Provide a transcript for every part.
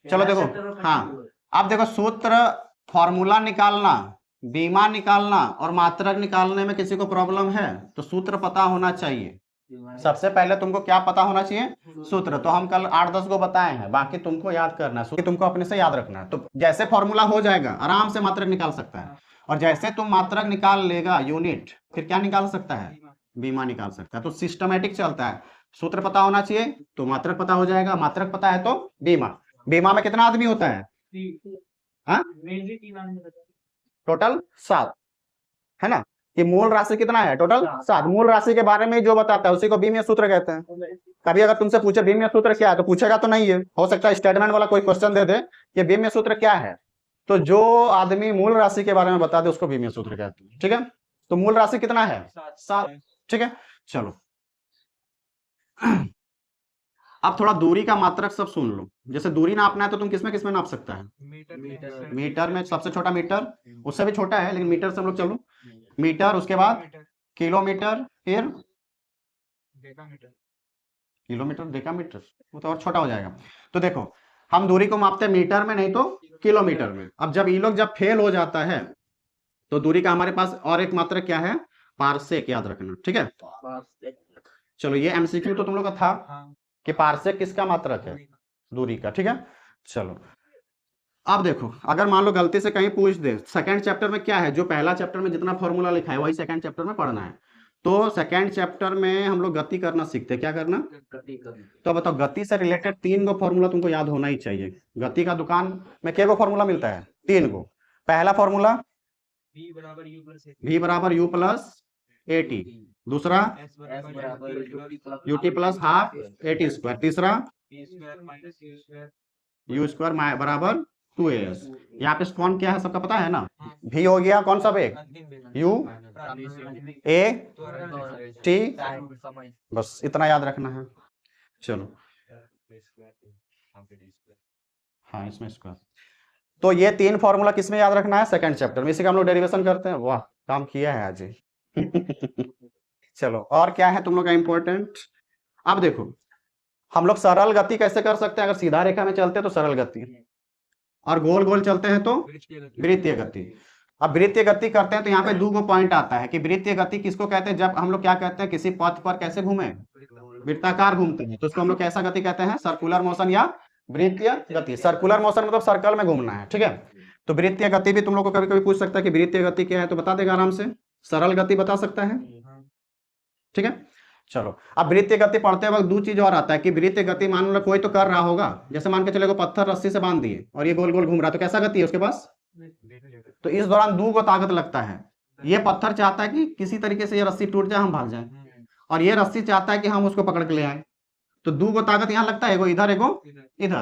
चलो देखो, हाँ अब देखो सूत्र, फॉर्मूला निकालना, बीमा निकालना और मात्रक निकालने में किसी को प्रॉब्लम है तो सूत्र पता होना चाहिए। सबसे पहले तुमको क्या पता होना चाहिए? सूत्र। तो हम कल 8-10 को बताए हैं, बाकी तुमको याद करना है, तुमको अपने से याद रखना है। तो जैसे फॉर्मूला हो जाएगा आराम से मात्रक निकाल सकता है, और जैसे तुम मात्रक निकाल लेगा यूनिट, फिर क्या निकाल सकता है? बीमा निकाल सकता है। तो सिस्टमेटिक चलता है, सूत्र पता होना चाहिए तो मात्रक पता हो जाएगा, मात्रक पता है तो बीमा। बीमा में कितना आदमी होता है? हाँ, टोटल 7 है ना। कि मूल राशि कितना है? टोटल 7। मूल राशि के बारे में जो बताता है उसी को बीमीय सूत्र कहते हैं। कभी अगर तुमसे पूछे बीमीय सूत्र क्या है तो पूछेगा तो नहीं है, हो सकता है स्टेटमेंट वाला कोई क्वेश्चन दे दे कि बीमीय सूत्र क्या है, तो जो आदमी मूल राशि के बारे में बता दे उसको बीमीय सूत्र कहते हैं। ठीक है, तो मूल राशि कितना है? 7। ठीक है, चलो अब थोड़ा दूरी का मात्रक सब सुन लो। जैसे दूरी नापना है तो तुम किसमें किसमें नाप सकता है? मीटर में सबसे छोटा मीटर, उससे भी छोटा है लेकिन मीटर से हम लोग चलो। मीटर, उसके बाद किलोमीटर, फिर किलोमीटर, डेकामीटर, वो तो और छोटा हो जाएगा। तो देखो हम दूरी को मापते हैं मीटर में नहीं तो किलोमीटर में। अब जब ये लोग जब फेल हो जाता है तो दूरी का हमारे पास और एक मात्रक क्या है? पारसेक, याद रखना। ठीक है, चलो ये एमसीक्यू तो तुम लोग का था कि पारसेक किसका मात्रक है? दूरी का। ठीक है, चलो अब देखो अगर मान लो गलती से कहीं पूछ दे, सेकंड चैप्टर में क्या है, जो पहला चैप्टर में जितना फॉर्मूला लिखा है वही सेकंड चैप्टर में पढ़ना है। तो सेकंड चैप्टर में हम लोग गति करना सीखते हैं। क्या करना? तो बताओ, गति से रिलेटेड 3 गो फॉर्मूला तुमको याद होना ही चाहिए। गति का दुकान में क्या गो फॉर्मूला मिलता है? 3 गो। पहला फॉर्मूला v बराबर u प्लस at, दूसरा ut plus half at square, तीसरा u स्क्वायर बराबर 2as। यहाँ पे कौन क्या है सबका पता है ना? v हो गया कौन सा वेग? u, a, t, बस इतना याद रखना है। चलो हाँ, इसमें स्क्वायर। तो ये 3 फॉर्मूला किसमें याद रखना है? सेकंड चैप्टर में। इसी का हम लोग डेरिवेशन करते हैं। वाह, काम किया है आज ही। चलो और क्या है तुम लोग का इंपॉर्टेंट? अब देखो हम लोग सरल गति कैसे कर सकते हैं? अगर सीधा रेखा में चलते हैं तो सरल गति, और गोल गोल चलते हैं तो वृत्तीय गति। अब वृत्तीय गति करते हैं तो यहाँ पे 2 गो पॉइंट आता है कि वृत्तीय गति किसको कहते हैं? जब हम लोग क्या कहते हैं, किसी पथ पर कैसे घूमे? वृत्ताकार घूमते हैं, तो उसको हम लोग कैसा गति कहते हैं? सर्कुलर मोशन या वृत्तीय गति। सर्कुलर मोशन मतलब सर्कल में घूमना है। ठीक है, तो वृत्तीय गति भी तुम लोग को कभी कभी पूछ सकता है कि वृत्तीय गति क्या है, तो बता देगा आराम से। सरल गति बता सकता है। ठीक है, चलो अब वृत्तीय गति पढ़ते वक्त 2 चीज और आता है कि वृत्तीय गति मान लो कोई तो कर रहा होगा, जैसे मान के चले पत्थर रस्सी से बांध दिए और ये गोल गोल घूम रहा, तो कैसा गति है उसके पास? तो इस दौरान 2 को ताकत लगता है। ये पत्थर चाहता है कि किसी तरीके से ये रस्सी टूट जाए, हम भाग जाए, और ये रस्सी चाहता है कि हम उसको पकड़ के ले आए। तो 2 को ताकत यहाँ लगता है, एगो इधर एगो इधर।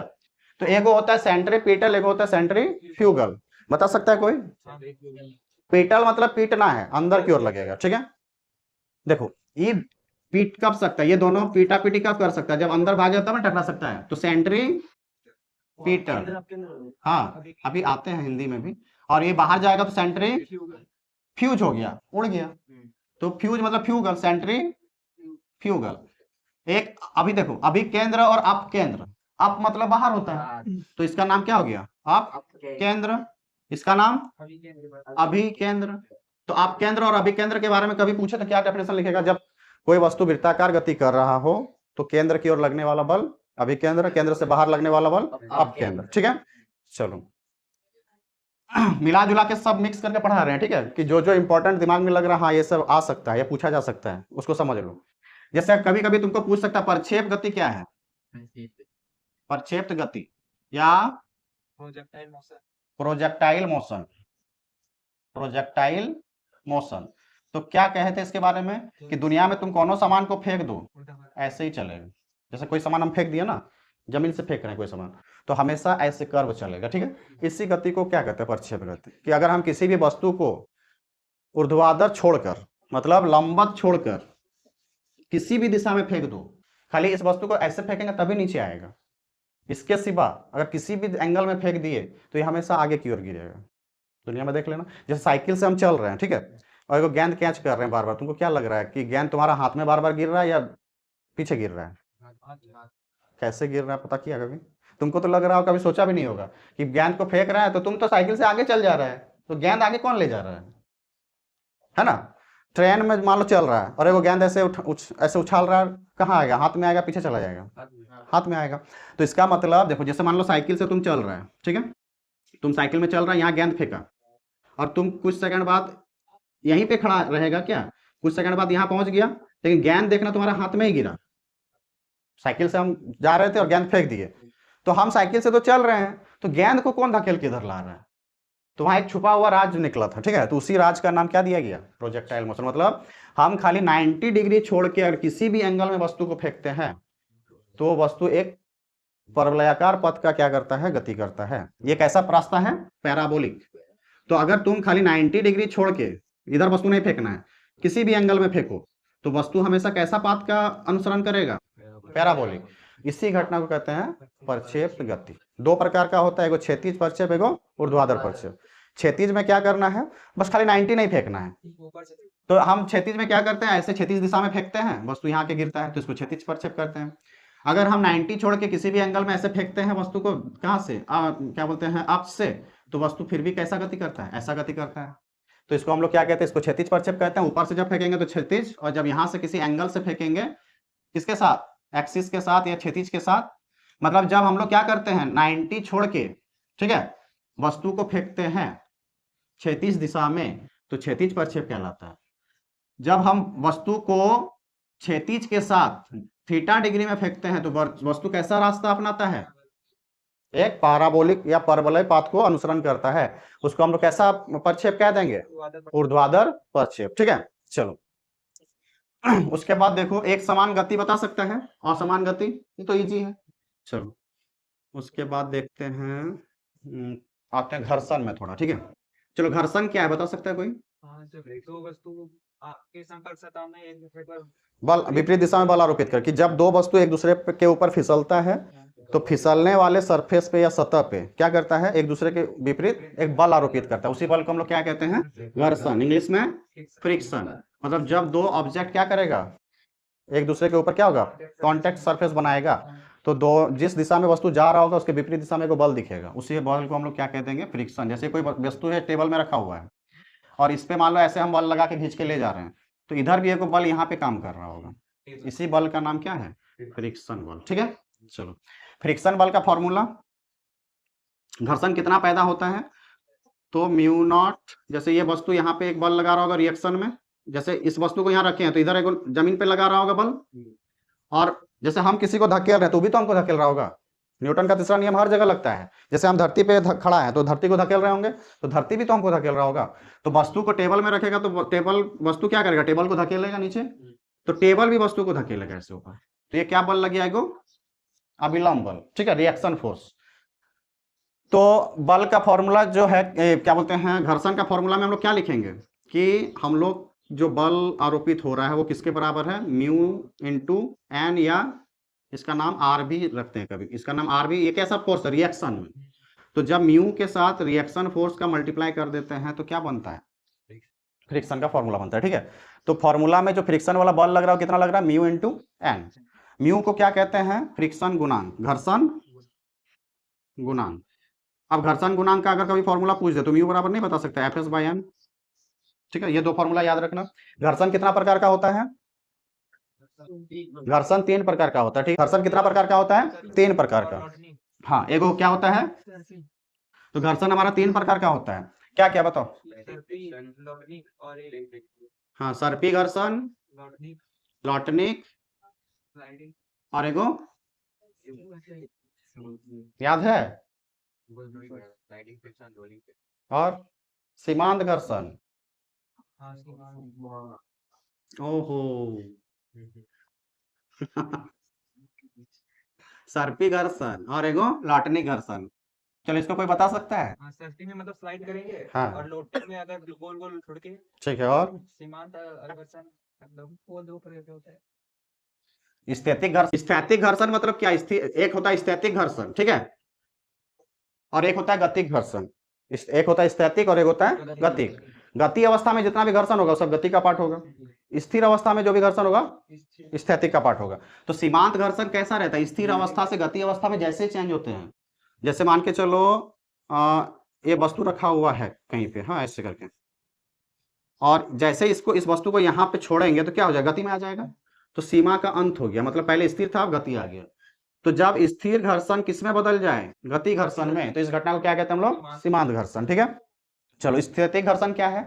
तो एगो होता है सेंट्रीपिटल, एगो होता है सेंट्रीफ्यूगल। बता सकता है कोई? पिटल मतलब पीटना है, अंदर की ओर लगेगा। ठीक है, देखो ये पीट कब सकता है, ये दोनों पीटा पीटी कब कर सकता है? जब अंदर भाग जाता है ना, टकरा सकता है। तो सेंट्री पीटल, हाँ अभी आते हैं हिंदी में भी। और ये बाहर जाएगा तो सेंट्री फ्यूज हो गया, उड़ गया। तो फ्यूज मतलब फ्यूगल, सेंट्री फ्यूगल। एक अभी देखो, अभी केंद्र और अप केंद्र। अप मतलब बाहर होता है, तो इसका नाम क्या हो गया? अप केंद्र। इसका नाम अभी केंद्र। तो आप केंद्र और अभिकेंद्र के बारे में कभी पूछे तो क्या डेफिनेशन लिखेगा? जब कोई वस्तु वृत्ताकार गति कर रहा हो तो केंद्र की ओर लगने वाला बल अभिकेंद्र, केंद्र से बाहर लगने वाला बल अपकेंद्र। ठीक है, चलो मिला जुला के सब मिक्स करके पढ़ा रहे हैं। ठीक है, कि जो जो इंपॉर्टेंट दिमाग में लग रहा है हाँ ये सब आ सकता है या पूछा जा सकता है उसको समझ लो। जैसे कभी कभी तुमको पूछ सकता है प्रक्षेप गति क्या है? प्रक्षेप्त गति या प्रोजेक्टाइल मोशन। प्रोजेक्टाइल मोशन तो क्या कहते हैं इसके बारे में? कि दुनिया में तुम कोनो सामान को फेंक दो ऐसे ही चलेगा। जैसे कोई सामान हम फेंक दिया ना, जमीन से फेंक रहे हैं कोई सामान, तो हमेशा ऐसे कर्व चलेगा। ठीक है, इसी गति को क्या कहते हैं? प्रक्षेप गति। कि अगर हम किसी भी वस्तु को ऊर्ध्वाधर छोड़कर, मतलब लंबवत छोड़कर किसी भी दिशा में फेंक दो, खाली इस वस्तु को ऐसे फेंकेंगे तभी नीचे आएगा, इसके सिवा अगर किसी भी एंगल में फेंक दिए तो ये हमेशा आगे की ओर गिरेगा। दुनिया में देख लेना, जैसे साइकिल से हम चल रहे हैं, ठीक है, और एगो गेंद कैच कर रहे हैं बार बार, तुमको क्या लग रहा है कि गेंद तुम्हारा हाथ में बार बार गिर रहा है या पीछे गिर रहा है? कैसे गिर रहा है पता किया कभी? तुमको तो लग रहा हो, कभी सोचा भी नहीं होगा कि गेंद को फेंक रहा है तो तुम तो साइकिल से आगे चल जा रहा है, तो गेंद आगे कौन ले जा रहा है ना। ट्रेन में मान लो चल रहा है और वो गेंद ऐसे ऐसे उछाल रहा है, कहाँ आएगा, हाथ में आएगा, पीछे चला जाएगा, हाथ में आएगा। तो इसका मतलब देखो, जैसे मान लो साइकिल से तुम चल रहा है, ठीक है, तुम साइकिल में चल रहा है, यहाँ गेंद फेंका और तुम कुछ सेकंड बाद यहीं पे खड़ा रहेगा क्या, कुछ सेकंड बाद यहाँ पहुंच गया, लेकिन गेंद देखना तुम्हारा हाथ में ही गिरा। साइकिल से हम जा रहे थे और गेंद फेंक दिए, तो हम साइकिल से तो चल रहे हैं, तो गेंद को कौन धकेल के इधर ला रहा है, तो वहां एक छुपा हुआ राज निकला था, ठीक है। तो उसी राज का नाम क्या दिया गया, प्रोजेक्टाइल मोशन। मतलब हम खाली 90 डिग्री छोड़ के अगर किसी भी एंगल में वस्तु को फेंकते हैं तो वस्तु एक परवलयाकार पथ का क्या करता है, गति करता है। ये कैसा रास्ता है, पैराबोलिक। तो अगर तुम खाली 90 डिग्री छोड़ के, इधर वस्तु नहीं फेंकना है, किसी भी एंगल में फेंको, तो वस्तु हमेशा कैसा पाथ का अनुसरण करेगा, पैराबोलिक। इसी घटना को कहते हैं प्रक्षेप गति। दो प्रकार का होता है, एगो क्षैतिज प्रक्षेप, एगो ऊर्ध्वाधर प्रक्षेप। क्षैतिज में क्या करना है, बस खाली 90 नहीं फेंकना है, तो हम क्षैतिज में क्या करते हैं, ऐसे क्षैतिज दिशा में फेंकते हैं, वस्तु यहाँ के गिरता है, तो इसको क्षैतिज प्रक्षेप करते हैं। अगर हम 90 छोड़ के किसी भी एंगल में ऐसे फेंकते हैं वस्तु को, कहाँ से, क्या बोलते हैं, अक्ष से, तो वस्तु फिर भी कैसा गति करता है, ऐसा गति करता है। तो इसको हम लोग क्या कहते हैं, इसको क्षैतिज प्रक्षेप कहते हैं। ऊपर से जब फेंकेंगे तो क्षैतिज, और जब यहाँ से किसी एंगल से फेंकेंगे, किसके साथ, एक्सिस के साथ या क्षैतिज के साथ। मतलब जब हम लोग क्या करते हैं, 90 छोड़ के, ठीक है, वस्तु को फेंकते हैं क्षैतिज दिशा में, तो क्षैतिज प्रक्षेप कहलाता है। जब हम वस्तु को क्षैतिज के साथ थीटा डिग्री में फेंकते हैं तो वस्तु कैसा रास्ता अपनाता है, एक पैराबोलिक या परवलय पाथ को अनुसरण करता है। उसको हम लोग कैसा प्रक्षेप कह देंगे, ऊर्ध्वाधर प्रक्षेप, ठीक है। चलो उसके बाद देखो, एक समान गति बता सकता है, असमान गति, ये तो इजी है। चलो उसके बाद देखते हैं, आते हैं घर्षण में थोड़ा, ठीक है। चलो घर्षण क्या है, बता सकता है कोई, बल विपरीत दिशा में बल आरोपित कर, कि जब दो वस्तु एक दूसरे के ऊपर फिसलता है तो फिसलने वाले सरफेस पे या सतह पे क्या करता है, एक दूसरे के विपरीत एक बल आरोपित करता है। उसी बल को हम लोग क्या कहते हैं, घर्षण, इंग्लिश में फ्रिक्शन। मतलब जब दो ऑब्जेक्ट क्या करेगा, एक दूसरे के ऊपर क्या होगा, कॉन्टेक्ट सरफेस बनाएगा, तो दो जिस दिशा में वस्तु जा रहा होगा उसके विपरीत दिशा में को बल दिखेगा, उसी बल को हम लोग क्या कहते हैं, फ्रिक्शन। जैसे कोई वस्तु है टेबल में रखा हुआ है और इस पे मान लो ऐसे हम बल लगा के खींच के ले जा रहे हैं, तो इधर भी एक बल यहाँ पे काम कर रहा होगा, इसी बल का नाम क्या है, फ्रिक्शन बल, ठीक है। चलो फ्रिक्शन बल का फॉर्मूला, घर्षण कितना पैदा होता है, तो म्यू नॉट, जैसे ये वस्तु यहाँ पे एक बल लगा रहा होगा रिएक्शन में, जैसे इस वस्तु को यहाँ रखे हैं तो इधर एक जमीन पे लगा रहा होगा बल, और जैसे हम किसी को धकेल रहे हैं तो भी तो हमको धकेल रहा होगा। न्यूटन का तीसरा नियम हर जगह लगता है। जैसे हम धरती पे खड़ा है तो धरती को धकेल रहे होंगे, तो धरती भी तो हमको धकेल रहा होगा। तो वस्तु को टेबल में रखेगा तो टेबल, वस्तु क्या करेगा, टेबल को धकेलेगा नीचे, तो टेबल भी वस्तु को धकेलेगा ऐसे ऊपर। तो ये क्या बल लग जाएगा, अभिलंब बल, ठीक है, रिएक्शन फोर्स। तो बल का फॉर्मूला जो है, क्या बोलते हैं, घर्षण का फॉर्मूला में हम लोग क्या लिखेंगे, कि हम लोग जो बल आरोपित हो रहा है वो किसके बराबर है, म्यू इंटू एन, या इसका नाम आर भी रखते हैं कभी, इसका नाम आर भी। ये कैसा फोर्स है, रिएक्शन में, तो जब म्यू के साथ रिएक्शन फोर्स का मल्टीप्लाई कर देते हैं तो क्या बनता है, फ्रिक्शन का फॉर्मूला बनता है, ठीक है। तो फॉर्मूला में जो फ्रिक्शन वाला बल लग रहा है कितना लग रहा है, म्यू इंटू एन। म्यू को क्या कहते हैं, फ्रिक्शन गुणांक, घर्षण गुणांक। अब घर्षण गुणांक का अगर कभी फॉर्मूला पूछ दे तो म्यू बराबर नहीं बता सकता, एफ एस बाई एन, ठीक है। ये दो फॉर्मूला याद रखना। घर्षण कितना प्रकार का होता है, घर्षण 3 प्रकार का होता है, ठीक। घर्षण कितना प्रकार का होता है, 3 प्रकार का। हाँ, एगो क्या होता है, तो घर्षण हमारा 3 प्रकार का होता है, क्या क्या बताओ। हाँ, सर्पी घर्षण, लॉटनिक, और एगो याद है, और सीमांत घर्षण। ओहो सर्पी घर्षण और एगो लॉटनिक घर्षण। चलो इसको कोई बता सकता है, सर्पी में मतलब स्लाइड करेंगे, हाँ, और लोटन में अगर गोल गोल छोड़ के, ठीक है। और सीमांत घर्षण मतलब गोल दो प्रकार होता है। स्थैतिक घर्षण, स्थैतिक घर्षण मतलब क्या, एक होता है स्थैतिक घर्षण, ठीक है, और एक होता है गतिक घर्षण। एक होता है स्थैतिक और एक होता है गतिक। गति अवस्था में जितना भी घर्षण होगा सब गति का पार्ट होगा, स्थिर अवस्था में जो भी घर्षण होगा स्थैतिक का पार्ट होगा। तो सीमांत घर्षण कैसा रहता है, स्थिर अवस्था से गति अवस्था में जैसे चेंज होते हैं, जैसे मान के चलो ये वस्तु रखा हुआ है कहीं पे, हाँ ऐसे करके, और जैसे इसको इस वस्तु को यहाँ पे छोड़ेंगे तो क्या हो जाएगा, गति में आ जाएगा। तो सीमा का अंत हो गया, मतलब पहले स्थिर था अब गति आ गया। तो जब स्थिर घर्षण किस में बदल जाए, गति घर्षण में, तो इस घटना को क्या कहते हैं हम लोग, सीमांत घर्षण। ठीक है, चलो स्थैतिक घर्षण क्या है,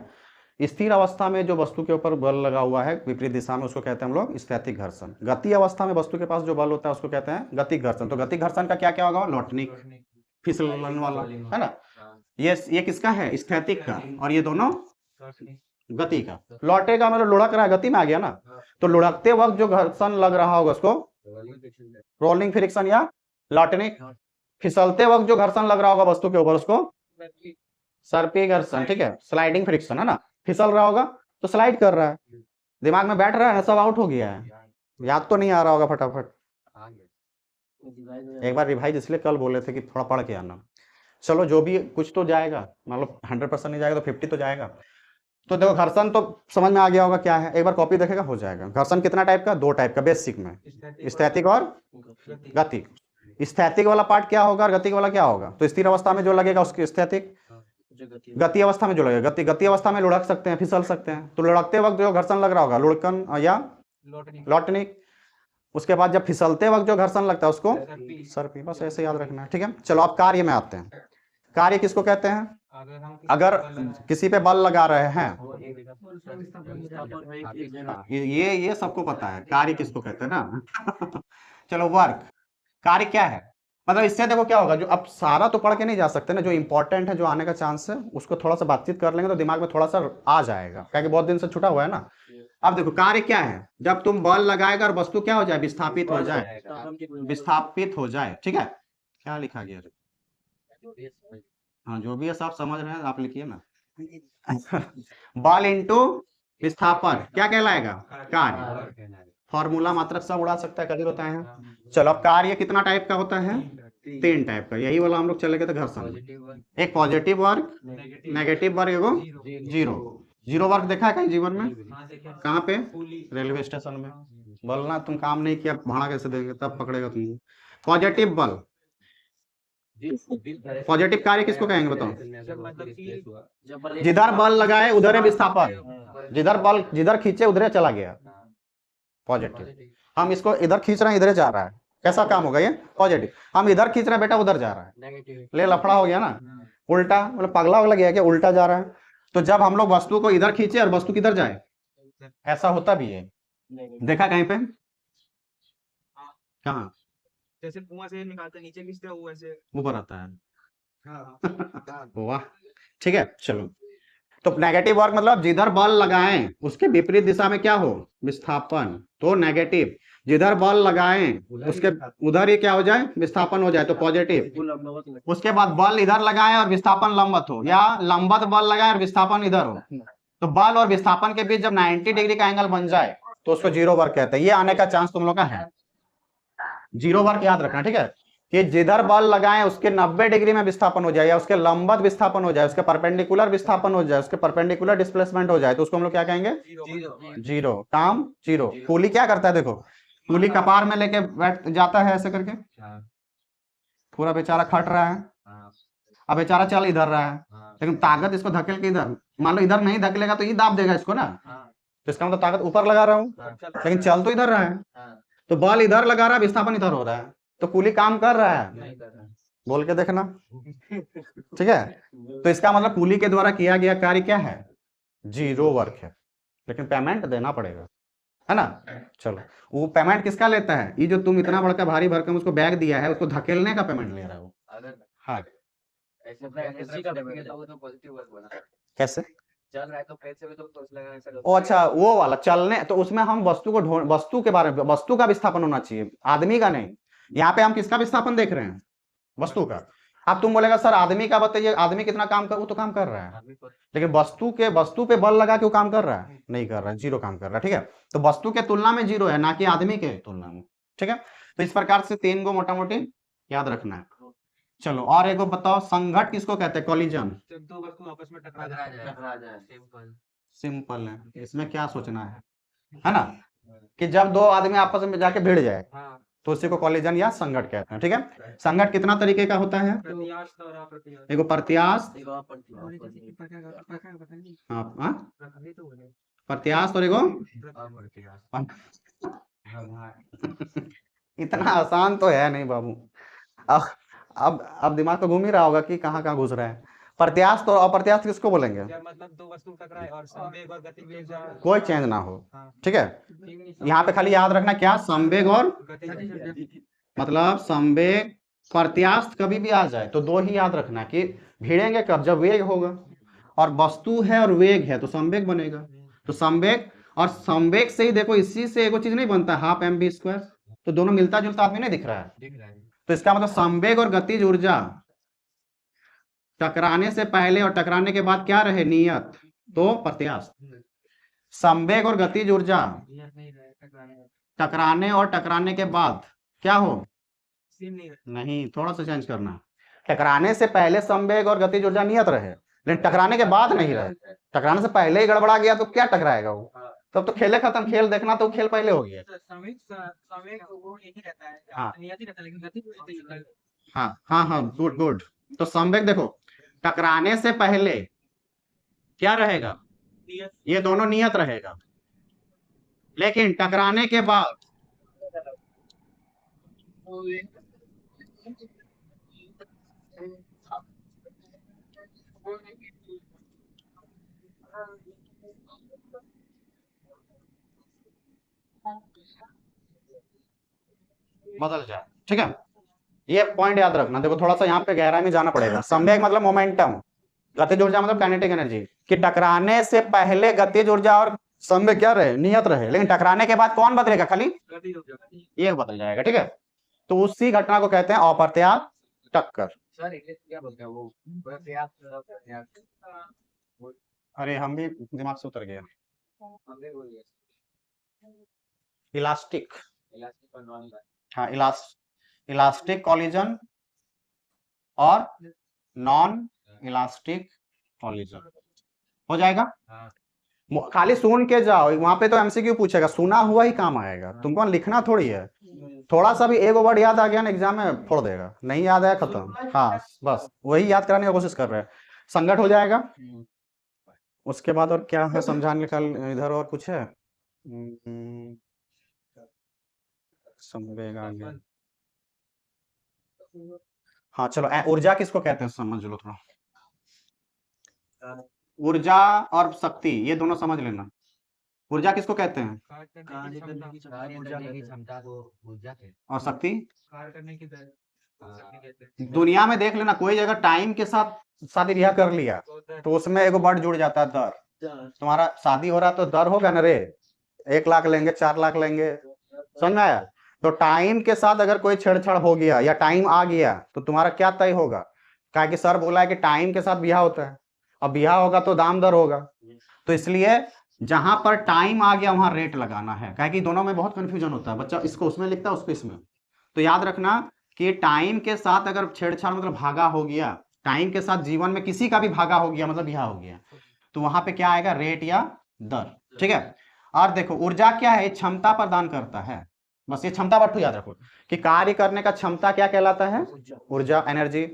स्थिर अवस्था में जो वस्तु के ऊपर बल लगा हुआ है विपरीत दिशा में उसको कहते हैं हम लोग स्थैतिक घर्षण। गति अवस्था में वस्तु के पास जो बल होता है उसको कहते हैं गतिक घर्षण। तो गतिक घर्षण का क्या क्या होगा, लौटनिक, फिसलन वाला, है ना। ये किसका है, स्थैतिक का, और ये दोनों गति का। लौटेगा मतलब लुढ़क रहा है, गति में आ गया ना। तो लुढ़कते वक्त जो घर्षण लग रहा होगा उसको रोलिंग फ्रिक्शन या लौटनिक, फिसलते वक्त जो घर्षण लग रहा होगा वस्तु के ऊपर उसको सर्पी घर्षण। ठीक है, स्लाइडिंग फ्रिक्शन, है ना। फिसल रहा होगा तो स्लाइड कर रहा है, दिमाग में बैठ रहा है ना, सब आउट हो गया है, याद तो नहीं आ रहा होगा फटाफट। एक बार रिवाइज इसलिए कल बोले थे कि थोड़ा पढ़ के आना। चलो जो भी कुछ तो जाएगा, मतलब 100% नहीं जाएगा तो 50 तो जाएगा। तो देखो घर्षण तो समझ में आ गया होगा क्या है, एक बार कॉपी देखेगा हो जाएगा। घर्षण कितना टाइप का, 2 टाइप का बेसिक में, स्थैतिक और गतिक। स्थैतिक वाला पार्ट क्या होगा और गतिक वाला क्या होगा, तो स्थिर अवस्था में जो लगेगा उसकी स्थैतिक, गति अवस्था में जो लगेगा गति अवस्था में लुढ़क सकते हैं, फिसल सकते हैं। तो लुढ़कते वक्त जो घर्षण लग रहा होगा लुढ़कन या लौटनिक। उसके बाद जब फिसलते वक्त जो घर्षण लगता है उसको सर्पी। बस ऐसे याद रखना है। ठीक है, चलो अब कार्य में आते हैं। कार्य किसको कहते हैं, अगर किसी पे बल लगा रहे हैं, ये सबको पता है कार्य किसको कहते हैं ना। चलो वर्क, कार्य क्या है, मतलब इससे देखो क्या होगा, जो अब सारा तो पढ़ के नहीं जा सकते ना, जो इंपॉर्टेंट है, जो आने का चांस है उसको थोड़ा सा बातचीत कर लेंगे तो दिमाग में थोड़ा सा आ जाएगा, क्योंकि बहुत दिन से छुटा हुआ है ना। अब देखो कार्य क्या है, जब तुम बल लगाएगा और वस्तु क्या हो जाए, विस्थापित हो जाए, विस्थापित हो जाए। ठीक है, क्या लिखा गया, हाँ जो भी है सब समझ रहे हैं आप, लिखिए ना। बल इंटू विस्थापन क्या कहलाएगा, कार्य। फॉर्मूला मात्रक सब उड़ा सकता है, कभी होता है। चलो अब कार्य कितना टाइप का होता है, 3 टाइप का, यही वाला हम लोग चले गए थे घर्षण। एक पॉजिटिव वर्क, नेगेटिव वर्क, एगो जीरो वर्क देखा है कहीं जीवन में, कहाँ पे, रेलवे स्टेशन में। बोलना तुम काम नहीं किया भाड़ा कैसे देंगे, तब पकड़ेगा तुमको। पॉजिटिव बल, पॉजिटिव कार्य किसको कहेंगे बताओ, जिधर बल लगाए उधर है विस्थापन, जिधर खींचे उधर चला गया, पॉजिटिव। हम इसको इधर खींच रहे हैं इधर जा रहा है, कैसा काम होगा ये, पॉजिटिव। हम इधर खींच रहे हैं बेटा उधर जा रहा है, ले लफड़ा हो गया ना, उल्टा, मतलब पगला वगला गया क्या, उल्टा जा रहा है। तो जब हम लोग वस्तु को इधर खींचे और वस्तु किधर जाए, ऐसा होता भी है, देखा कहीं पे, कहाँ, जैसे कुआं से निकालते नीचे खींचते हैं वो ऐसे ऊपर आता है। हाँ। वाह, ठीक है चलो। तो नेगेटिव वर्क मतलब जिधर बल लगाएं उसके विपरीत दिशा में क्या हो, विस्थापन, तो नेगेटिव। जिधर बल लगाएं उसके उधर ही क्या हो जाए, विस्थापन हो जाए, तो पॉजिटिव। उसके बाद बल इधर लगाएं और विस्थापन लंबवत हो, या लंबवत बल लगाएं और विस्थापन इधर हो, तो बल और विस्थापन के बीच जब 90 डिग्री का एंगल बन जाए तो उसको जीरो वर्क कहते हैं। ये आने का चांस तुम लोग का है, जीरो वर्क याद रखना। ठीक है, कि जिधर बल लगाएं उसके 90 डिग्री में विस्थापन हो जाए, या उसके लंबवत विस्थापन हो जाए, उसके परपेंडिकुलर विस्थापन हो जाए, उसके परपेंडिकुलर डिस्प्लेसमेंट हो जाए, तो उसको हम लोग क्या कहेंगे, जीरो। काम जीरो। कूली क्या करता है, देखो कूली कपार में लेके बैठ जाता है ऐसे करके, पूरा बेचारा खट रहा है, अब बेचारा चल इधर रहा है, लेकिन ताकत इसको धकेल के इधर, मान लो इधर नहीं धकेलेगा तो ये दाब देगा इसको ना, तो इसका मतलब ताकत ऊपर लगा रहा हूँ, लेकिन चल तो इधर रहा है, तो बल इधर लगा रहा है, विस्थापन इधर हो रहा है, तो कूली काम कर रहा है, बोल के देखना। ठीक है, तो इसका मतलब कूली के द्वारा किया गया कार्य क्या है, जीरो वर्क है, लेकिन पेमेंट देना पड़ेगा, है ना। चलो, वो पेमेंट किसका लेता है, ये जो तुम इतना बड़का भारी भरकम उसको बैग दिया है उसको धकेलने का पेमेंट ले रहा है वो। हाँ कैसे चल रहा है तो पैसे में तो लगा ऐसा। ओ अच्छा, वो वाला चलने, तो उसमें हम वस्तु को वस्तु के बारे में, वस्तु का विस्थापन होना चाहिए, आदमी का नहीं। यहाँ पे हम किसका विस्थापन देख रहे हैं, वस्तु का। अब तुम बोलेगा सर आदमी का बताइए, आदमी कितना काम कर, वो तो काम कर रहा है, लेकिन वस्तु पे बल लगा के वो काम कर रहा है, नहीं कर रहा है, जीरो काम कर रहा है। ठीक है, तो वस्तु के तुलना में जीरो है, ना कि आदमी के तुलना में। ठीक है, तो इस प्रकार से 3 को मोटा मोटी याद रखना है। चलो और एक को बताओ, संघट किसको कहते हैं? कॉलिजन। जब दो वस्तु आपस में टकरा जाए सिंपल। सिंपल है, इसमें क्या सोचना है ना, कि जब दो आदमी आपस में जाके भिड़ जाए हाँ तो उसी को कॉलिजन या संघट कहते हैं। ठीक है, संघट कितना तरीके का होता है? प्रत्यास्थ और अप्रत्यास्थ। देखो प्रत्यास्थ, और जैसे कि प्रकार पता नहीं हाँ प्रकार तो बोले प्रत्यास्थ और एगो इतना आसान तो है नहीं बाबू। अब अब दिमाग तो घूम ही रहा होगा कि कहाँ कहाँ घुस रहा है। प्रत्यास्थ और अप्रत्यास्थ किसको बोलेंगे? जब मतलब दो वस्तु टकराए और संवेग और गति के साथ कोई चेंज ना हो। हाँ। ठीक है, यहाँ पे खाली याद रखना क्या, संवेग और गति मतलब संवेग। प्रत्यास्थ कभी भी आ जाए तो दो ही याद रखना कि भिड़ेंगे कब, जब वेग होगा, और वस्तु है और वेग है तो संवेग बनेगा। तो संवेग और संवेग से ही देखो, इसी से एगो चीज नहीं बनता, हाफ एम बी स्क्वायर। तो दोनों मिलता जुलता आदमी नहीं दिख रहा है, तो इसका मतलब संवेग और गतिज ऊर्जा टकराने से पहले और टकराने के बाद क्या रहे, नियत, तो प्रत्यास्थ। संवेग और गतिज ऊर्जा टकराने और टकराने के बाद क्या हो, नहीं, थोड़ा सा चेंज करना। टकराने से पहले संवेग और गतिज ऊर्जा नियत रहे, लेकिन टकराने के बाद नहीं रहे। टकराने से पहले ही गड़बड़ा गया तो क्या टकराएगा वो, तब तो खेले खत्म। खेल देखना तो खेल पहले हो गया। हाँ हाँ हाँ हाँ, गुड गुड। तो संवेग देखो, टकराने से पहले क्या रहेगा, ये दोनों नियत रहेगा, लेकिन टकराने के बाद बदल जाए। ठीक है, ये पॉइंट याद रखना। देखो थोड़ा सा यहाँ पे गहराई में जाना पड़ेगा। संवेग मतलब मोमेंटम, गतिज ऊर्जा मतलब काइनेटिक एनर्जी। कि टकराने से पहले गतिज ऊर्जा और संवेग क्या रहे, नियत रहे, लेकिन टकराने के बाद कौन बदलेगा, खाली ये बदल जाएगा। ठीक है, तो उसी घटना को कहते हैं अप्रत्यास्थ टक्कर। सर क्या बोलते हैं वो अरे हम भी दिमाग से उतर गया। इलास्टिक, हाँ इलास्टिक कॉलिजन और नॉन इलास्टिक कॉलिजन हो जाएगा। खाली सुन के जाओ, वहां पे तो एमसीक्यू पूछेगा, सुना हुआ ही काम आएगा, तुमको लिखना थोड़ी है। थोड़ा सा भी एक वर्ड याद आ गया ना, एग्जाम में फोड़ देगा, नहीं याद आया खत्म। हाँ बस वही याद कराने की कोशिश कर रहे हैं। संगठ हो जाएगा। उसके बाद और क्या है समझाने का, इधर और कुछ है? संवेग आ गया। हाँ चलो, ऊर्जा किसको कहते हैं समझ लो थोड़ा। ऊर्जा और शक्ति ये दोनों समझ लेना। ऊर्जा किसको कहते हैं, और शक्ति दुनिया में देख लेना, कोई जगह टाइम के साथ शादी ब्याह कर लिया तो उसमें एगो वर्ड जुड़ जाता है, दर। तुम्हारा शादी हो रहा तो दर होगा ना रे, 1 लाख लेंगे, 4 लाख लेंगे, समझ में आया? तो टाइम के साथ अगर कोई छेड़छाड़ हो गया या टाइम आ गया तो तुम्हारा क्या तय होगा? क्या कि सर बोला है कि टाइम के साथ ब्याह होता है, अब ब्याह होगा तो दाम दर होगा। तो इसलिए जहां पर टाइम आ गया वहां रेट लगाना है, क्या कि दोनों में बहुत कंफ्यूजन होता है, बच्चा इसको उसमें लिखता है उसको इसमें। तो याद रखना कि टाइम के साथ अगर छेड़छाड़ मतलब भागा हो गया, टाइम के साथ जीवन में किसी का भी भागा हो गया मतलब ब्याह हो गया, तो वहां पे क्या आएगा, रेट या दर। ठीक है, और देखो ऊर्जा क्या है, क्षमता प्रदान करता है। बस ये क्षमता बट्टू याद रखो कि कार्य करने का क्षमता क्या कहलाता है, ऊर्जा एनर्जी।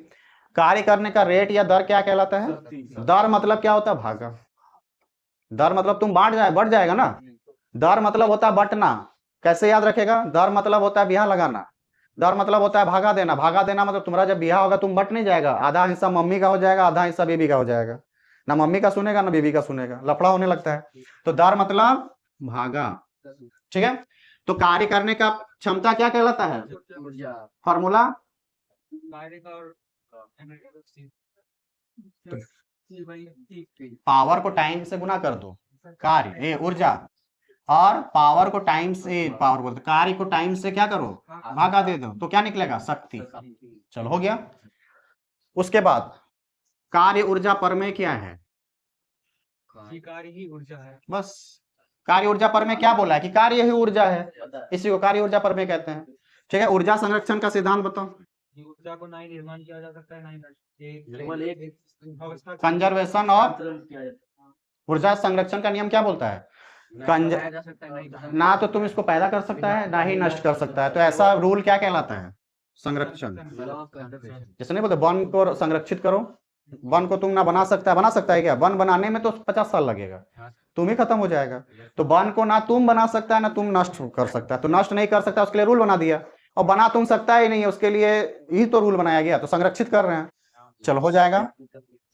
कार्य करने का रेट या दर क्या कहलाता है, दर मतलब क्या होता है, भागा। दर मतलब तुम बढ़ जाएगा ना, दर मतलब होता है बटना। कैसे याद रखेगा, दर मतलब होता है ब्याह लगाना, दर मतलब होता है भागा देना। भागा देना मतलब तुम्हारा जब ब्याह होगा तुम बट नहीं जाएगा, आधा हिस्सा मम्मी का हो जाएगा, आधा हिस्सा बीबी का हो जाएगा, ना मम्मी का सुनेगा ना बीबी का सुनेगा, लफड़ा होने लगता है। तो दर मतलब भागा। ठीक है, तो कार्य करने का क्षमता क्या कहलाता है, फॉर्मूला पावर को टाइम से गुना कर दो, कार्य ऊर्जा, और पावर को टाइम से, पावर बोलते कार्य को टाइम से क्या करो, भागा दे दो, तो क्या निकलेगा, शक्ति। चलो हो गया। उसके बाद कार्य ऊर्जा परमेय क्या है, कार्य ही ऊर्जा है। बस कार्य ऊर्जा परमेय क्या बोला है कि कार्य ही ऊर्जा है, इसी को कार्य ऊर्जा परमेय कहते हैं। ठीक है, ऊर्जा संरक्षण का सिद्धांत बताओ। ऊर्जा को ना ही निर्माण किया जा सकता है ना ही नष्ट। केवल एक अवस्था कंजर्वेशन और किया जाता ऊर्जा संरक्षण का नियम क्या बोलता है? है। कंज बनाया जा सकता है, नहीं बनाया ना तो तुम इसको पैदा कर सकता है ना ही नष्ट कर सकता है, तो ऐसा रूल क्या कहलाता है? संरक्षण। जा सकता है। जैसे नहीं बोलते वन को संरक्षित करो, वन को तुम ना बना सकता है क्या? वन बनाने में तो 50 साल लगेगा, तुम ही खत्म हो जाएगा। तो वन को ना तुम बना सकता है ना तुम नष्ट कर सकता है, तो नष्ट नहीं कर सकता उसके लिए रूल बना दिया, और बना तुम सकता ही नहीं है उसके लिए ही तो रूल बनाया गया, तो संरक्षित कर रहे हैं। चलो हो जाएगा।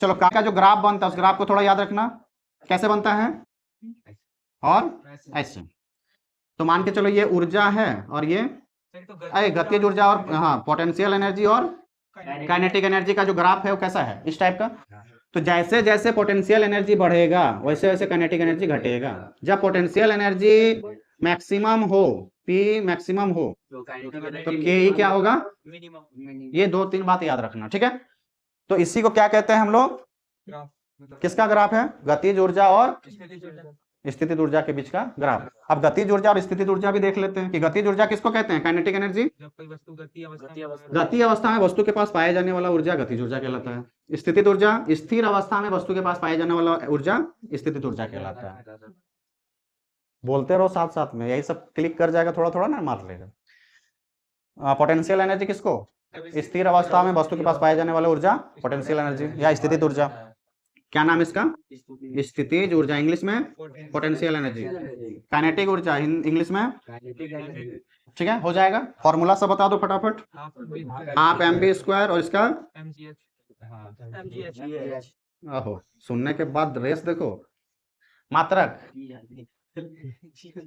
चलो का जो ग्राफ बनता है उस ग्राफ को थोड़ा याद रखना, कैसे बनता है और ऐसे। तो मान के चलो ये ऊर्जा है और ये गतिज ऊर्जा और हाँ पोटेंशियल एनर्जी और काइनेटिक एनर्जी का जो ग्राफ है वो कैसा है? इस टाइप का। तो जैसे जैसे पोटेंशियल एनर्जी बढ़ेगा वैसे वैसे काइनेटिक एनर्जी घटेगा। जब पोटेंशियल एनर्जी मैक्सिमम हो, पी मैक्सिमम हो, जो kinetic energy तो के क्या होगा? मिनिमम ये 2-3 बात याद रखना, ठीक है। तो इसी को क्या कहते हैं हम लोग? ग्राफ मतलब किसका ग्राफ है? गतिज ऊर्जा और स्थितिज ऊर्जा। स्थितिज ऊर्जा के बीच का ग्राफ। अब गतिज ऊर्जा और स्थितिज ऊर्जा भी देख लेते हैं कि गतिज ऊर्जा किसको कहते हैं? Kinetic energy. जब कोई वस्तु गति अवस्था गति में अवस्था गति अवस्था में वस्तु के पास पाए जाने वाला ऊर्जा गतिज ऊर्जा कहलाता है। स्थितिज ऊर्जा स्थिर अवस्था में वस्तु के पास पाए जाने वाला ऊर्जा स्थितिज ऊर्जा कहलाता है। बोलते रहो साथ साथ में, यही सब क्लिक कर जाएगा, थोड़ा थोड़ा ना मार लेगा। पोटेंशियल एनर्जी किसको? स्थिर अवस्था में वस्तु के पास पाए जाने वाला ऊर्जा पोटेंशियल एनर्जी या स्थितिज ऊर्जा। क्या नाम इसका? स्थितिज ऊर्जा, इंग्लिश में पोटेंशियल एनर्जी। काइनेटिक ऊर्जा इंग्लिश में, ठीक है हो जाएगा। फॉर्मूला सब बता दो फटाफट। हाफ mv² और इसका mgh आहो, सुनने के बाद रेस देखो। मात्रक,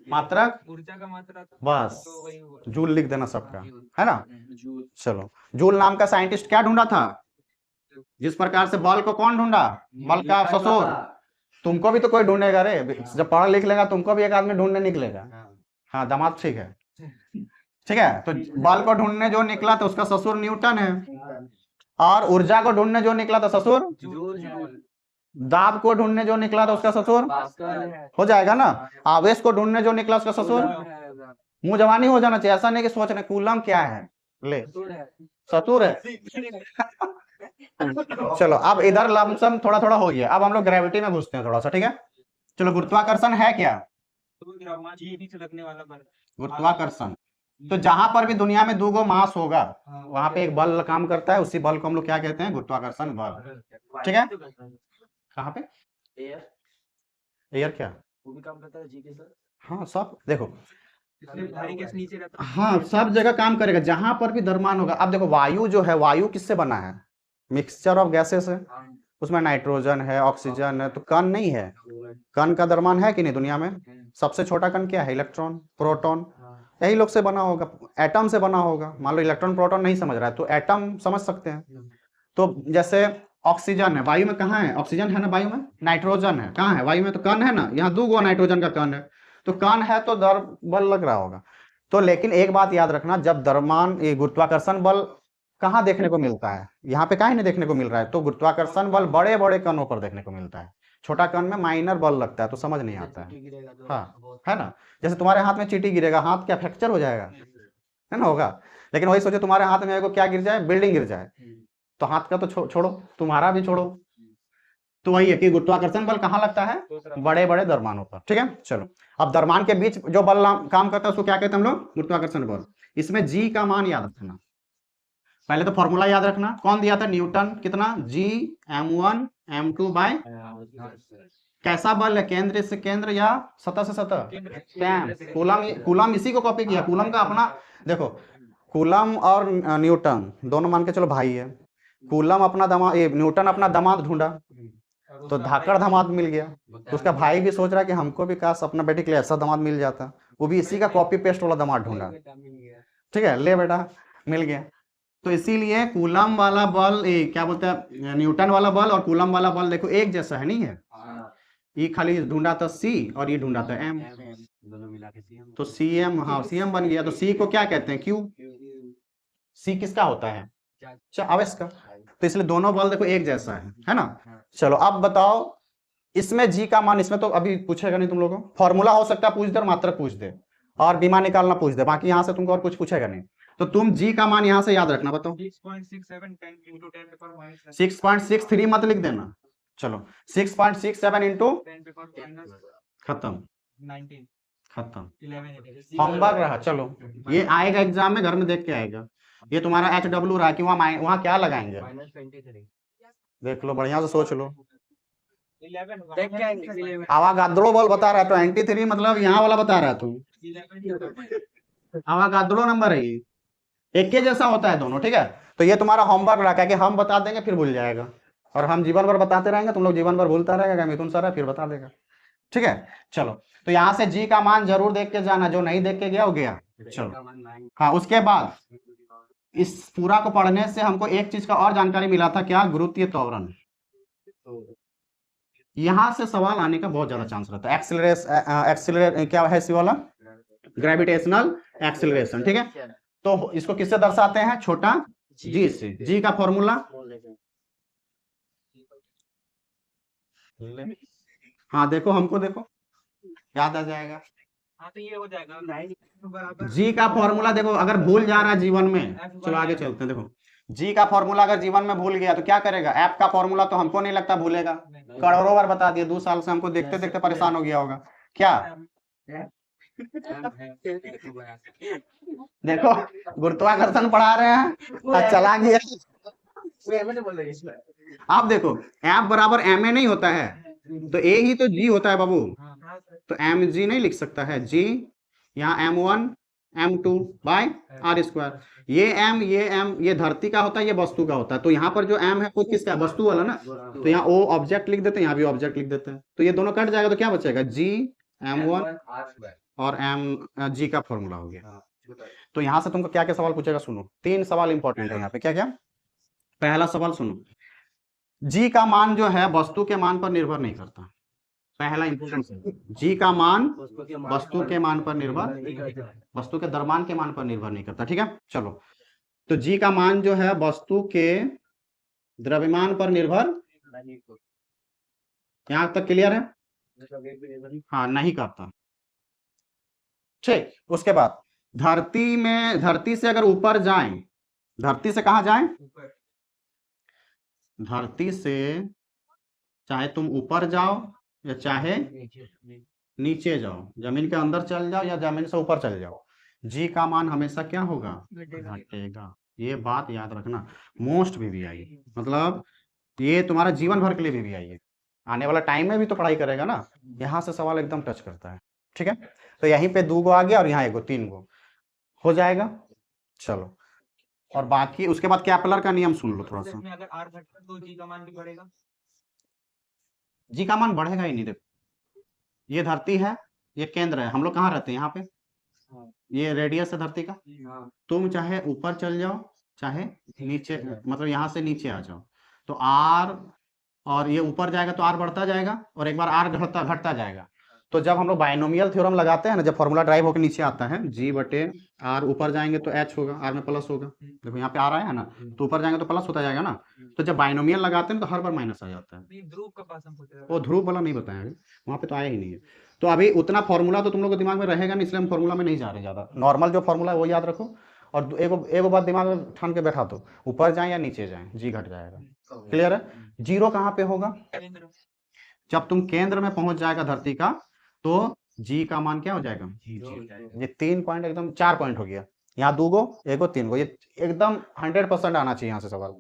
मात्रक ऊर्जा का मात्रा बस तो वही हुआ। जूल लिख देना सबका, है ना। चलो, जूल नाम का साइंटिस्ट क्या ढूंढा था? जिस प्रकार से बल को कौन ढूंढा? बल का ससुर। तुमको भी तो कोई ढूंढेगा रे, जब पढ़ा लिख लेगा तुमको भी एक आदमी ढूंढने निकलेगा। हाँ दामाद ठीक है, ठीक है। तो बल को ढूंढने जो निकला था उसका ससुर न्यूटन है, और ऊर्जा को ढूंढने जो निकला था ससुर, दाब को ढूंढने जो निकला था उसका ससुर हो जाएगा ना। आवेश को ढूंढने जो निकला उसका ससुर। मुंह जवानी हो जाना चाहिए, ऐसा नहीं कि सोच रहे कूलम क्या है, ले ससुर है। चलो अब इधर लमसम थोड़ा थोड़ा हो गया, अब हम लोग ग्रेविटी में घुसते हैं थोड़ा सा, ठीक है। चलो गुरुत्वाकर्षण है क्या? लगने वाला बल। गुरुत्वाकर्षण, तो जहां पर भी दुनिया में दो गो मास होगा वहां पे एक बल काम करता है, उसी बल को हम लोग क्या कहते हैं? गुरुत्वाकर्षण बल, ठीक है। कहाँ पे? एयर क्या? वो भी काम करता है जी के सर। हाँ सब देखो, भारी गैस नीचे रहता है। हाँ सब जगह काम करेगा जहां पर भी द्रव्यमान होगा। अब देखो वायु जो है, वायु किससे बना है? मिक्सचर ऑफ गैसेस है, उसमें नाइट्रोजन है, ऑक्सीजन है, तो कण नहीं है। कण का द्रव्यमान है कि नहीं दुनिया में? सबसे छोटा कण क्या है? इलेक्ट्रॉन, प्रोटॉन, यही लोग से बना होगा, एटम से बना होगा। मान लो इलेक्ट्रॉन प्रोटॉन नहीं समझ रहा है तो एटम समझ सकते हैं। तो जैसे ऑक्सीजन है वायु में, कहाँ है? ऑक्सीजन है ना वायु में। नाइट्रोजन है कहाँ है? वायु में। तो कण है ना, यहाँ दो गो नाइट्रोजन का कण है, तो कण है तो द्रव्य बल लग रहा होगा। तो लेकिन एक बात याद रखना, जब द्रव्यमान ये गुरुत्वाकर्षण बल कहाँ देखने को मिलता है? यहाँ पे काहे नहीं देखने को मिल रहा है? तो गुरुत्वाकर्षण बल बड़े बड़े कणों पर देखने को मिलता है, छोटा कण में माइनर बल लगता है तो समझ नहीं आता है। हाँ है ना, जैसे तुम्हारे हाथ में चींटी गिरेगा, हाथ क्या फ्रैक्चर हो जाएगा? है ना, होगा। लेकिन वही सोचो तुम्हारे हाथ में क्या गिर जाए? बिल्डिंग गिर जाए, तो हाथ का तो छोड़ो, तुम्हारा भी छोड़ो। तो वही है कि गुरुत्वाकर्षण बल कहाँ लगता है? बड़े बड़े द्रव्यमानों पर, ठीक है। चलो अब द्रव्यमान के बीच जो बल काम करता है उसको क्या कहते हैं हम लोग? गुरुत्वाकर्षण बल। इसमें जी का मान याद रखना, पहले तो फॉर्मूला याद रखना। कौन दिया था? न्यूटन। कितना? जी m1 m2 बाय कैसा बल है? केंद्र से केंद्र या सतह से सतह? सैम। कूलम, कूलम इसी को कॉपी किया। कूलम का अपना देखो, कूलम और न्यूटन दोनों मान के चलो भाई है। कूलम अपना दामाद, न्यूटन अपना दामाद ढूंढा तो धाकड़ दामाद मिल गया, तो उसका भाई भी सोच रहा है कि हमको भी काश अपना बेटे के लिए ऐसा दामाद मिल जाता, वो भी इसी का कॉपी पेस्ट वाला दामाद ढूंढा, ठीक है। ले बेटा मिल गया। तो इसीलिए कूलम वाला बल, क्या बोलते हैं, न्यूटन वाला बल और कूलम वाला बल देखो एक जैसा है, नहीं है। ये खाली ढूंढा था सी और ये ढूंढा था एम, दोनों मिला के CM। तो सी एम, हाँ सी एम बन गया। तो सी को क्या कहते हैं? क्यू। सी किसका होता है? आवेश का। तो इसलिए दोनों बल देखो एक जैसा है ना। चलो अब बताओ, इसमें जी का मान, इसमें तो अभी पूछेगा नहीं तुम लोगों को, फॉर्मूला हो सकता है पूछ दे और मात्रक पूछ दे और विमा निकालना पूछ दे, बाकी यहाँ से तुमको और कुछ पूछेगा नहीं। तो तुम जी का मान यहाँ से याद रखना, बताओ 6.67 10 into 10 to power minus 6.63 मत लिख देना, चलो 6.67 इंटू 10 to power minus खत्म 19 खत्म 11 होमवर्क रहा। चलो ये आएगा एग्जाम में, घर में देख के आएगा। ये तुम्हारा HW रहा कि वहाँ क्या लगाएंगे, -23 देख लो बढ़िया से सोच लो। 11 देख के आएंगे 11 आवागाद्रो बल बता रहा है, 23 मतलब यहाँ वाला बता रहा है तुम, 11 आवागाद्रो नंबर है ये, एक के जैसा होता है दोनों, ठीक है। तो ये तुम्हारा होमवर्क रहा है कि हम बता देंगे फिर भूल जाएगा, और हम जीवन भर बताते रहेंगे, तुम लोग जीवन भर भूलता रहेगा मिथुन सर है फिर बता देगा, ठीक है। चलो तो यहाँ से जी का मान जरूर देख के जाना, जो नहीं देख के गया वो गया। चलो हाँ, उसके बाद इस पूरा को पढ़ने से हमको एक चीज का और जानकारी मिला था, क्या, गुरुत्वीय त्वरण। यहाँ से सवाल आने का बहुत ज्यादा चांस रहता है। एक्सिलरेट क्या है इसी वाला, ग्रेविटेशनल एक्सिलरेशन, ठीक है। तो इसको किससे दर्शाते हैं, छोटा जी से। जी का फॉर्मूला, हाँ देखो हमको देखो याद आ जाएगा। हाँ तो ये हो जाएगा बराबर जी का फॉर्मूला देखो, अगर भूल जा रहा है जीवन में, चलो आगे चलते हैं। देखो जी का फॉर्मूला अगर जीवन में भूल गया तो क्या करेगा, एफ का फॉर्मूला तो हमको नहीं लगता भूलेगा, करोड़ों बार बता दिया, 2 साल से हमको देखते देखते परेशान हो गया होगा। क्या देखो गुरुत्वाकर्षण पढ़ा रहे हैं और चला गया। आप देखो एफ बराबर एम ए नहीं होता है, तो ए ही तो जी होता है बाबू, तो एम जी नहीं लिख सकता है, जी यहाँ M1 M2 by R square. ये एम ये धरती का होता है, ये वस्तु का होता है, तो यहाँ पर जो एम है वो किसका है, वस्तु वाला ना, तो यहाँ ओ ऑब्जेक्ट लिख देते हैं, यहाँ भी ऑब्जेक्ट लिख देते हैं, तो ये दोनों कट जाएगा, तो क्या बचेगा, जी M1 और एम जी का फॉर्मूला हो गया। तो यहाँ से तुमको क्या क्या सवाल पूछेगा, सुनो 3 सवाल इंपॉर्टेंट है यहाँ पे। क्या क्या, पहला सवाल सुनो, जी का मान जो है वस्तु के मान पर निर्भर नहीं करता, पहला इंपॉर्टेंट, जी का मान वस्तु के मान पर निर्भर, वस्तु के द्रव्यमान के मान पर निर्भर नहीं करता, ठीक है। चलो तो जी का मान जो है वस्तु के द्रव्यमान पर निर्भर, यहां तक क्लियर है, हाँ नहीं करता, ठीक। उसके बाद धरती से अगर ऊपर जाएं, धरती से कहा जाएं, धरती से चाहे तुम ऊपर जाओ या चाहे नीचे जाओ, जमीन के अंदर चल जाओ या जमीन से ऊपर चल जाओ, जी का मान हमेशा क्या होगा, घटेगा। ये बात याद रखना, मोस्ट VVI, मतलब ये तुम्हारा जीवन भर के लिए VVI है, आने वाला टाइम में भी तो पढ़ाई करेगा ना, यहाँ से सवाल एकदम टच करता है, ठीक है। तो यहीं पे 2 गो आ गया और यहाँ 1 गो, 3 गो हो जाएगा। चलो और बाकी उसके बाद कैपलर का नियम सुन लो थोड़ा सा। इसमें अगर r घटता तो g का मान भी बढ़ेगा, जी का मान बढ़ेगा ही नहीं, देखो ये धरती है, ये केंद्र है, हम लोग कहाँ रहते हैं, यहाँ पे, ये रेडियस है धरती का, तुम चाहे ऊपर चल जाओ चाहे नीचे, मतलब यहाँ से नीचे आ जाओ, तो आर, और ये ऊपर जाएगा तो आर बढ़ता जाएगा, और एक बार आर घटता जाएगा। तो जब हम लोग बाइनोमियल थ्योरम लगाते हैं ना, जब फॉर्मूला ड्राइव होकर नीचे आता है, जी बटे आर, ऊपर जाएंगे तो एच होगा, आर में प्लस होगा, देखो यहाँ पे आर आया है ना, तो ऊपर जाएंगे तो प्लस होता जाएगा ना, तो जब बाइनोमियल लगाते हैं तो हर बार माइनस आ जाता है। नहीं ध्रुव का पास हम पूछ रहे वो ध्रुव वाला नहीं बताया है, वहाँ पे तो आया ही नहीं है। तो अभी उतना फॉर्मूला तो तुम लोग के दिमाग में रहेगा नहीं, इसलिए हम फॉर्मूला में नहीं जा रहे ज़्यादा, नॉर्मल जो फॉर्मूला है वो याद रखो, और एगो बात दिमाग में ठान के बैठा दो, ऊपर जाए या नीचे जाए जी घट जाएगा, क्लियर है। जीरो कहाँ पे होगा, केंद्र, जब तुम केंद्र में पहुंच जाएगा धरती का, तो जी का मान क्या हो जाएगा, ये 3 पॉइंट एकदम 4 पॉइंट हो गया, यहाँ 2 गो 1 गो 3 गो, ये एकदम 100% आना चाहिए यहाँ से सवाल,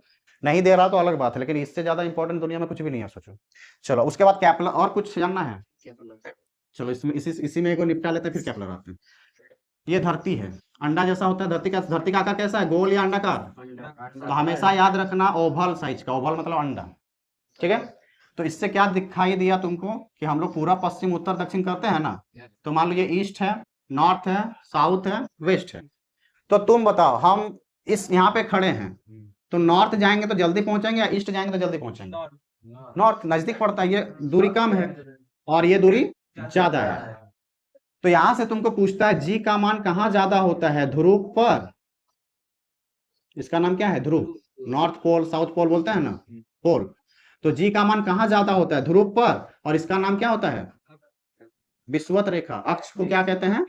नहीं दे रहा तो अलग बात है, लेकिन इससे ज्यादा इंपॉर्टेंट दुनिया में कुछ भी नहीं है, सोचो। चलो उसके बाद कैपलर, और कुछ जानना है, चलो इसमें इसी में एक निपटा लेते हैं, फिर कैपलर आते हैं। ये धरती है, अंडा जैसा होता है, धरती का आकार कैसा है, गोल या अंडाकार, तो हमेशा याद रखना ओवल साइज का, ओवल मतलब अंडा, ठीक है। तो इससे क्या दिखाई दिया तुमको कि हम लोग पूरा पश्चिम उत्तर दक्षिण करते हैं ना, तो मान लो ये ईस्ट है, नॉर्थ है, साउथ है, वेस्ट है, तो तुम बताओ हम इस यहाँ पे खड़े हैं, तो नॉर्थ जाएंगे तो जल्दी पहुंचेंगे या ईस्ट जाएंगे तो जल्दी पहुंचेंगे, नॉर्थ नजदीक पड़ता है, ये दूरी कम है और ये दूरी ज्यादा है। तो यहां से तुमको पूछता है जी का मान कहाँ ज्यादा होता है, ध्रुव पर, इसका नाम क्या है, ध्रुव, नॉर्थ पोल साउथ पोल बोलते हैं ना, पोल, तो जी का मान कहाँ ज्यादा होता है, ध्रुव पर, और इसका नाम क्या होता है, विषुवत रेखा, अक्ष को क्या कहते हैं,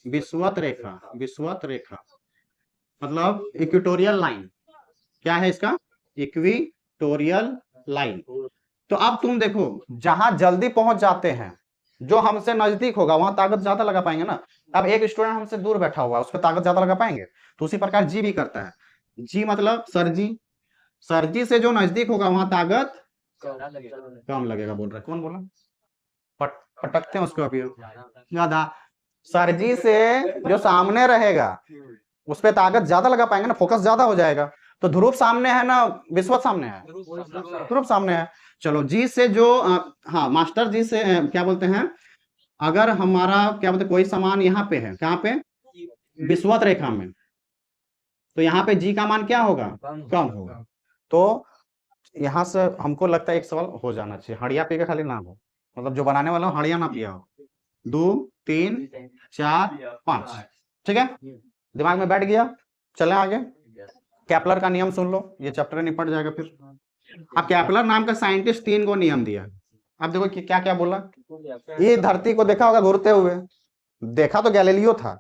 विषुवत रेखा, विषुवत रेखा। मतलब इक्वेटोरियल लाइन। क्या है इसका? Equatorial line. तो अब तुम देखो, जहां जल्दी पहुंच जाते हैं, जो हमसे नजदीक होगा वहां ताकत ज्यादा लगा पाएंगे ना। अब एक स्टूडेंट हमसे दूर बैठा हुआ है, उस पर ताकत ज्यादा लगा पाएंगे? तो उसी प्रकार जी भी करता है। जी मतलब सरजी, सरजी से जो नजदीक होगा वहां ताकत कम लगेगा। बोल रहा है कौन बोला? पटकते हैं उसको अभी ज्यादा। सरजी से जो सामने रहेगा उस पर ताकत ज्यादा लगा पाएंगे ना, फोकस ज्यादा हो जाएगा। तो ध्रुव सामने है ना, विश्वत सामने है? ध्रुव सामने है। चलो जी से जो हाँ मास्टर जी से क्या बोलते हैं, अगर हमारा क्या बोलते कोई सामान यहाँ पे है, कहाँ पे? विश्वत रेखा में, तो यहाँ पे जी का मान क्या होगा? कम होगा। तो यहाँ से हमको लगता है एक सवाल हो जाना चाहिए, हड़िया पी के खाली ना हो, मतलब जो बनाने वाला हो हड़िया ना पिया हो। 2 3 4 5, ठीक है, दिमाग में बैठ गया। चलें आगे। केपलर का नियम सुन लो, ये चैप्टर निपट जाएगा फिर। अब केपलर नाम का साइंटिस्ट 3 को नियम दिया। अब देखो कि क्या क्या बोला। ये धरती को देखा होगा घूरते हुए, देखा तो गैलीलियो था,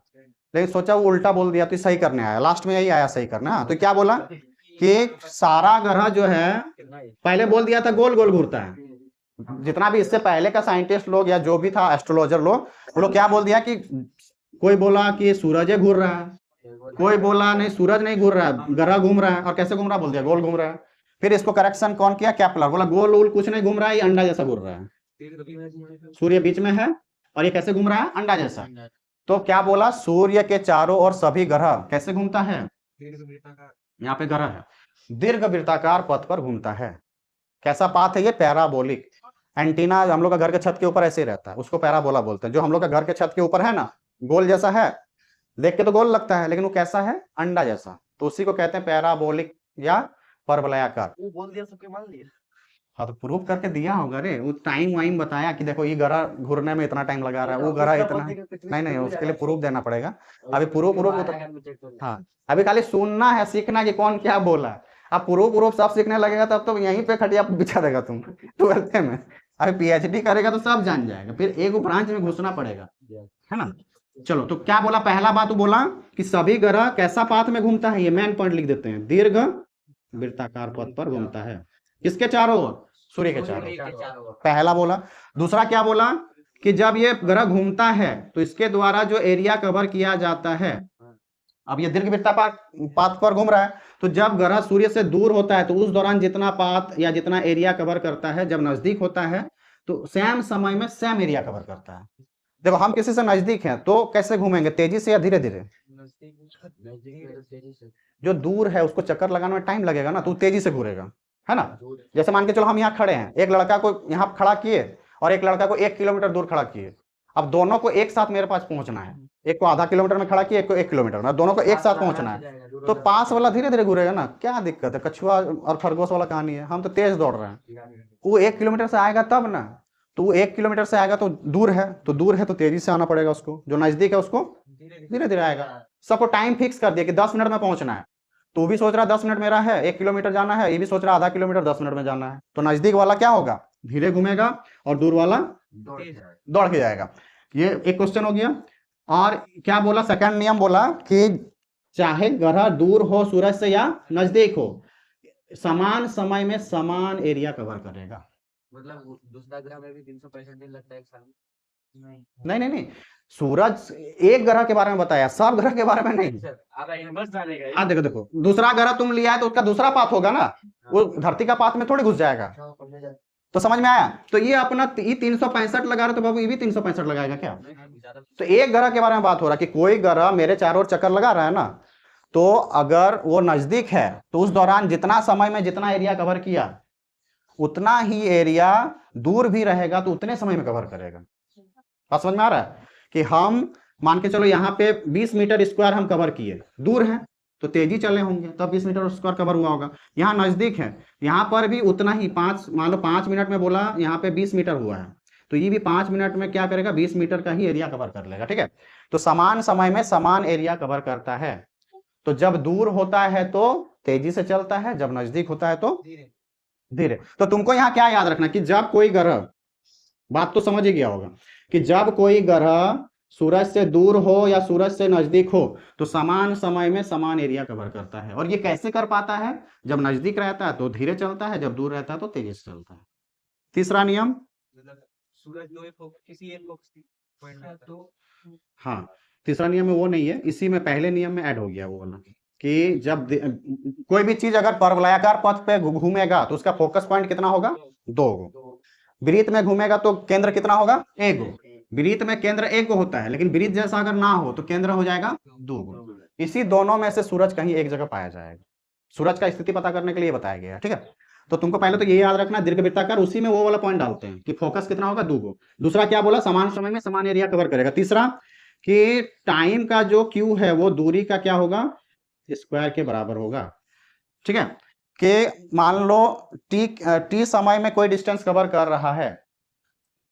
लेकिन सोचा वो उल्टा बोल दिया तो सही करने आया, लास्ट में यही आया सही करना। हाँ, तो क्या बोला कि सारा ग्रह जो है, पहले बोल दिया था गोल गोल घूरता है। जितना भी इससे पहले का साइंटिस्ट लोग या जो भी था एस्ट्रोलॉजर लोग, वो लोग क्या बोल दिया कि कोई बोला कि सूरज घूर रहा है, कोई बोला नहीं सूरज नहीं घूर रहा है, ग्रह घूम रहा है। और कैसे घूम रहा है? बोल दिया गोल घूम रहा है। फिर इसको करेक्शन कौन किया? केपलर। बोला गोल वोल कुछ नहीं घूम रहा है, ये अंडा जैसा घूम रहा है। सूर्य बीच में है और ये कैसे घूम रहा है? अंडा जैसा। तो क्या बोला? सूर्य के चारों ओर सभी ग्रह कैसे घूमता है? यहाँ पे ग्रह है, दीर्घ वृत्ताकार पथ पर घूमता है। कैसा पाथ है ये? पैराबोलिक। एंटीना हम लोग का घर के छत के ऊपर ऐसे ही रहता है, उसको पैराबोला बोलते हैं। जो हम लोग का घर के छत के ऊपर है ना, गोल जैसा है, देख के तो गोल लगता है, लेकिन वो कैसा है? अंडा जैसा। तो उसी को कहते हैं पैराबोलिक या परवलयाकार। वो बोल दिया, सबके मान लिया। हाँ तो प्रूफ करके दिया होगा रे, वो टाइम वाइम बताया कि देखो ये ग्रह घूरने में इतना टाइम लगा रहा है, वो ग्रह इतना। नहीं, उसके लिए प्रूफ देना पड़ेगा। अभी प्रूफ हाँ, अभी खाली सुनना है, सीखना कि कौन क्या बोला। अब प्रूफ सब सीखने लगेगा तब तो यहीं पे खटिया बिछा देगा तुम 12th में। अभी पीएचडी करेगा तो सब जान जाएगा, फिर एक ब्रांच में घुसना पड़ेगा, है ना। चलो, तो क्या बोला? पहला बात बोला कि सभी ग्रह कैसा पाथ में घूमता है, ये मेन पॉइंट लिख देते हैं, दीर्घ वृत्ताकार पथ पर घूमता है। किसके चारों ओर? सूर्य के चारों। पहला बोला। दूसरा क्या बोला? कि जब ये ग्रह घूमता है तो इसके द्वारा जो एरिया कवर किया जाता है, अब ये दीर्घ वृत्ताकार पाथ पर घूम रहा है, तो जब ग्रह सूर्य से दूर होता है तो उस दौरान जितना पाथ या जितना एरिया कवर करता है, जब नजदीक होता है तो सेम समय में सेम एरिया कवर करता है। देखो हम किसी से नजदीक हैं तो कैसे घूमेंगे, तेजी से या धीरे धीरे? जो दूर है उसको चक्कर लगाने में टाइम लगेगा ना, तो तेजी से घूरेगा, है ना। जैसे मान के चलो हम यहाँ खड़े हैं, एक लड़का को यहाँ खड़ा किए और एक लड़का को 1 किलोमीटर दूर खड़ा किए। अब दोनों को एक साथ मेरे पास पहुंचना है, एक को आधा किलोमीटर में खड़ा किया, एक को 1 किलोमीटर में, दोनों को एक साथ पहुंचना है, तो पास वाला धीरे धीरे घूरेगा ना। क्या दिक्कत है? कछुआ और खरगोश वाला कहानी है, हम तो तेज दौड़ रहे हैं। वो 1 किलोमीटर से आएगा तब ना, तो वो 1 किलोमीटर से आएगा तो दूर है, तो तेजी से आना पड़ेगा उसको। जो नजदीक है उसको धीरे धीरे आएगा। सबको टाइम फिक्स कर दिया कि 10 मिनट में पहुंचना है, तो भी सोच रहा 10 मिनट मेरा है, 1 किलोमीटर जाना है, ये भी सोच रहा आधा किलोमीटर 10 मिनट में जाना है। तो नजदीक वाला क्या होगा? धीरे घूमेगा और दूर वाला दौड़ के जाएगा। ये एक क्वेश्चन हो गया। और क्या बोला? सेकंड नियम बोला कि चाहे ग्रह दूर हो सूरज से या नजदीक हो, समान समय में समान एरिया कवर करेगा। मतलब दूसरा ग्रह में भी 365 दिन लगता है एक साल में? नहीं, सूरज एक ग्रह के बारे में बताया, सब ग्रह के बारे में नहीं। हाँ देखो, दूसरा ग्रह तुम लिया है तो उसका दूसरा पाथ होगा ना, वो धरती का पाथ में थोड़ी घुस जाएगा। तो समझ में आया? तो ये अपना 365 लगा रहे तो बाबू ये भी 365 लगाएगा क्या? तो एक ग्रह के बारे में बात हो रहा है कि कोई ग्रह मेरे चारों ओर चक्कर लगा रहा है ना, तो अगर वो नजदीक है तो उस दौरान जितना समय में जितना एरिया कवर किया उतना ही एरिया दूर भी रहेगा तो उतने समय में कवर करेगा। बात समझ में आ रहा है? कि हम मान के चलो यहाँ पे 20 मीटर स्क्वायर हम कवर किए, दूर है तो तेजी चले होंगे तब 20 मीटर स्क्वायर कवर हुआ होगा। यहाँ नजदीक है, यहाँ पर भी उतना ही, मान लो 5 मिनट में बोला यहाँ पे 20 मीटर हुआ है, तो ये भी 5 मिनट में क्या करेगा? 20 मीटर का ही एरिया कवर कर लेगा। ठीक है, तो समान समय में समान एरिया कवर करता है। तो जब दूर होता है तो तेजी से चलता है, जब नजदीक होता है तो धीरे। तो तुमको यहाँ क्या याद रखना कि जब कोई ग्रह, बात तो समझ ही गया होगा, कि जब कोई ग्रह सूरज से दूर हो या सूरज से नजदीक हो तो समान समय में समान एरिया कवर करता है। और ये कैसे कर पाता है? जब नजदीक रहता है तो धीरे चलता है, जब दूर रहता है तो तेजी से चलता है। तीसरा नियम, मतलब सूरज जो है किसी एक पॉइंट में तो हाँ तीसरा नियम में वो नहीं है, इसी में पहले नियम में ऐड हो गया वो वाला कि जब कोई भी चीज अगर परवलयाकार पथ पे घूमेगा तो उसका फोकस पॉइंट कितना होगा? 2 गो। वृत्त में घूमेगा तो केंद्र कितना होगा? 1 गो। वृत्त में केंद्र 1 गो होता है, लेकिन वृत्त जैसा अगर ना हो तो केंद्र हो जाएगा 2 गो। इसी दोनों में से सूरज कहीं एक जगह पाया जाएगा। सूरज का स्थिति पता करने के लिए बताया गया है, ठीक है। तो तुमको पहले तो ये याद रखना, दीर्घवृत्ताकार उसी में वो वाला पॉइंट डालते हैं कि फोकस कितना होगा? 2 गो। दूसरा क्या बोला? समान समय में समान एरिया कवर करेगा। तीसरा कि टाइम का जो क्यू है वो दूरी का क्या होगा? स्क्वायर के बराबर होगा, ठीक है। कि मान लो टी समय में कोई डिस्टेंस कवर कर रहा है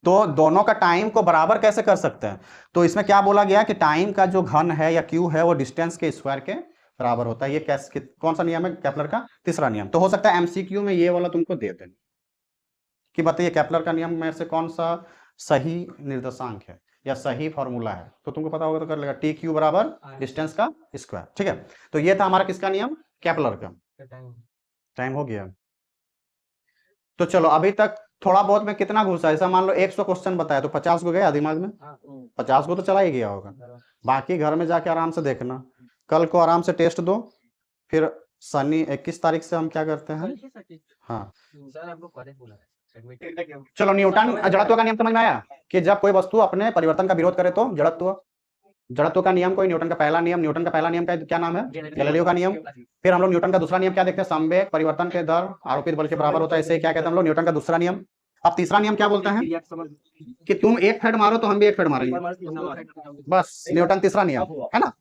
तो दोनों का टाइम को बराबर कैसे कर सकते हैं? तो इसमें क्या बोला गया कि टाइम का जो घन है या क्यू है वो डिस्टेंस के स्क्वायर के बराबर होता है। ये कैसे, कौन सा नियम है? केपलर का तीसरा नियम। तो हो सकता है एमसीक्यू में ये वाला तुमको दे दें कि बताइए केपलर का नियम में से कौन सा सही निर्देशांक है या सही फॉर्मूला है। तो तुमको पता होगा तो कर लेगा, टी क्यू बराबर डिस्टेंस का स्क्वायर, ठीक है। तो ये था हमारा किसका नियम? केपलर का। टाइम हो गया। तो चलो अभी तक थोड़ा बहुत में कितना घुसा है? ऐसा मान लो 100 क्वेश्चन बताया तो 50 को गया दिमाग में? 50 को तो चला ही गया होगा। बाकी घर में जाके आराम से देखना, कल को आराम से टेस्ट दो, फिर शनि 21 तारीख से हम क्या करते हैं? हाँ चलो, न्यूटन जड़त्व का नियम समझ में आया कि जब कोई वस्तु अपने परिवर्तन का विरोध करे तो जड़त्व का नियम कोई न्यूटन का पहला नियम का क्या नाम है? गैलीलियो का नियम। फिर हम लोग न्यूटन का दूसरा नियम क्या देखते हैं? संवेग परिवर्तन के दर आरोपित बल के बराबर होता है, इसे क्या कहते हैं हम लोग? न्यूटन का दूसरा नियम। अब तीसरा नियम क्या बोलता है? कि तुम एक फेड मारो तो हम भी एक फेड मारेंगे, बस न्यूटन तीसरा नियम है ना।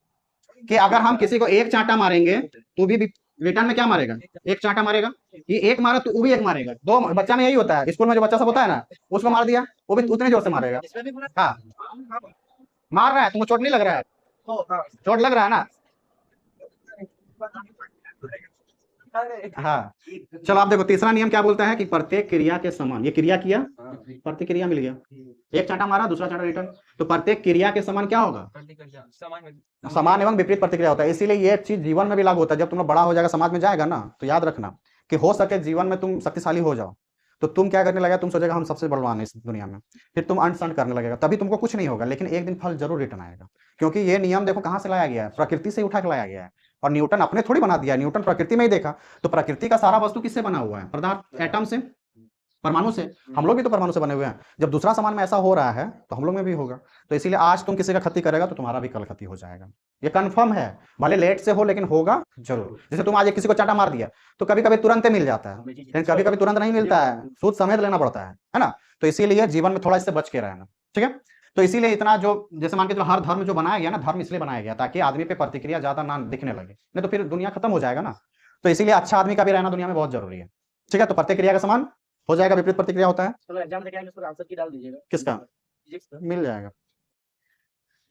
कि अगर हम किसी को एक चांटा मारेंगे तो भी रिटर्न में क्या मारेगा? एक चांटा मारेगा। ये एक मारा तो वो भी एक मारेगा। दो बच्चा में यही होता है, स्कूल में जो बच्चा सब होता है ना, उसको मार दिया वो भी उतने जोर से मारेगा। हाँ मार रहा है, तुमको चोट नहीं लग रहा है? चोट लग रहा है ना? हाँ चलो आप देखो तीसरा नियम क्या बोलता है कि प्रत्येक क्रिया के समान, ये क्रिया किया, प्रतिक्रिया मिल गया, एक चांटा मारा दूसरा चांटा रिटर्न, तो प्रत्येक क्रिया के समान क्या होगा? समान एवं विपरीत प्रतिक्रिया होता है। इसीलिए ये चीज जीवन में भी लागू होता है। जब तुम बड़ा हो जाएगा, समाज में जाएगा ना, तो याद रखना कि हो सके जीवन में तुम शक्तिशाली हो जाओ तो तुम क्या करने लगेगा? तुम सोचेगा हम सबसे बलवान है इस दुनिया में, फिर तुम अंट करने लगेगा, तभी तुमको कुछ नहीं होगा, लेकिन एक दिन फल जरूर रिटर्न आएगा। क्योंकि ये नियम देखो कहां से लाया गया है? प्रकृति से उठा के लाया गया है। और न्यूटन अपने थोड़ी बना दिया, न्यूटन प्रकृति में ही देखा। तो प्रकृति का सारा वस्तु किससे बना हुआ है? पदार्थ, एटम से, परमाणु से। हम लोग भी तो परमाणु से बने हुए हैं। जब दूसरा सामान में ऐसा हो रहा है तो हम लोग में भी होगा। तो इसीलिए आज तुम किसी का क्षति करेगा तो तुम्हारा भी कल क्षति हो जाएगा, ये कंफर्म है। भले लेट से हो लेकिन होगा जरूर। जैसे तुम आज किसी को चाटा मार दिया तो कभी कभी तुरंत मिल जाता है, लेकिन कभी कभी तुरंत नहीं मिलता है, सूद समेत लेना पड़ता है ना। तो इसीलिए जीवन में थोड़ा इससे बच के रहना, ठीक है। तो इसीलिए इतना जो, जैसे मान के चलो हर धर्म जो बनाया गया ना, धर्म इसलिए बनाया गया ताकि आदमी पे प्रतिक्रिया ज्यादा ना दिखने लगे, नहीं तो फिर दुनिया खत्म हो जाएगा ना। तो इसीलिए अच्छा आदमी का भी रहना दुनिया में बहुत जरूरी है, ठीक है। तो प्रतिक्रिया का समान हो जाएगा, विपरीत प्रतिक्रिया होता है। चलो एग्जाम में क्या है, उसको आंसर की डाल दीजिएगा। किसका? फिजिक्स का। मिल जाएगा।